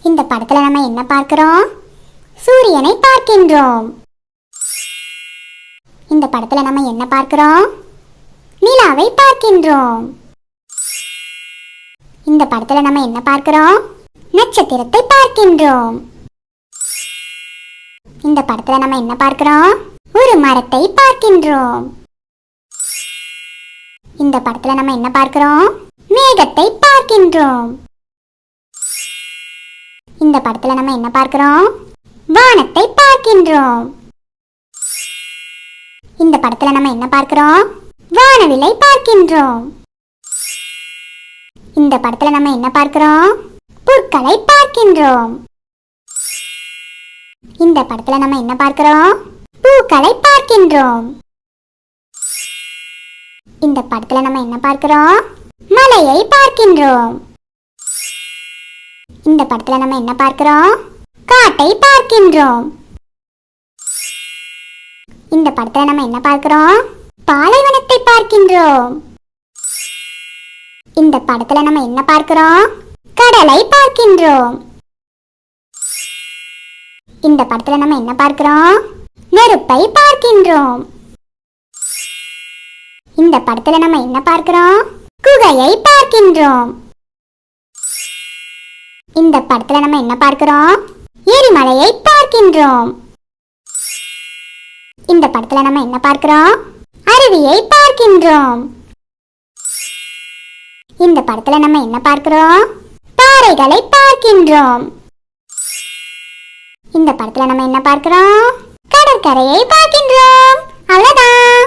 இந்த படத்துல நம்ம என்ன பார்க்கிறோம்? சூரியனை பார்க்கின்றோம். இந்த படத்துல நம்ம என்ன பார்க்கிறோம்? நிலாவை பார்க்கின்றோம். இந்த படத்துல நம்ம என்ன பார்க்கிறோம்? நட்சத்திரத்தை பார்க்கின்றோம். இந்த படத்துல நம்ம என்ன பார்க்கிறோம்? ஒரு மரத்தை பார்க்கின்றோம். இந்த படத்துல நம்ம என்ன பார்க்கிறோம்? மேகத்தை பார்க்கின்றோம். இந்த படத்துல நம்ம என்ன பார்க்கிறோம்? வானத்தை பார்க்கின்றோம். இந்த படத்துல நம்ம என்ன பார்க்கிறோம்? வானவில்லை பார்க்கின்றோம். இந்த படத்துல நம்ம என்ன பார்க்கிறோம்? புற்களை பார்க்கின்றோம். இந்த படத்துல நம்ம என்ன பார்க்கிறோம்? பூக்களை பார்க்கின்றோம். இந்த படத்துல நம்ம என்ன பார்க்கிறோம்? மலையை பார்க்கின்றோம். இந்த படத்துல நம்ம என்ன பார்க்கிறோம்? காட்டை பார்க்கின்றோம். இந்த படத்துல நம்ம என்ன பார்க்கிறோம்? பாலைவனத்தை பார்க்கின்றோம். இந்த படத்துல நம்ம என்ன பார்க்கிறோம்? கடலை பார்க்கின்றோம். இந்த படத்துல நம்ம என்ன பார்க்கிறோம்? நெருப்பை பார்க்கின்றோம். இந்த படத்துல நம்ம என்ன பார்க்கிறோம்? குகையை பார்க்கின்றோம். இந்த படத்துல நம்ம என்ன பார்க்கிறோம்? எரிமலையை பார்க்கின்றோம். இந்த படத்துல நம்ம என்ன பார்க்கிறோம்? அருவியை பார்க்கின்றோம். இந்த படத்துல நம்ம என்ன பார்க்கிறோம்? பாறைகளை பார்க்கின்றோம். இந்த படத்துல நம்ம என்ன பார்க்கிறோம்? கடற்கரையை பார்க்கின்றோம். அவ்வளவுதான்.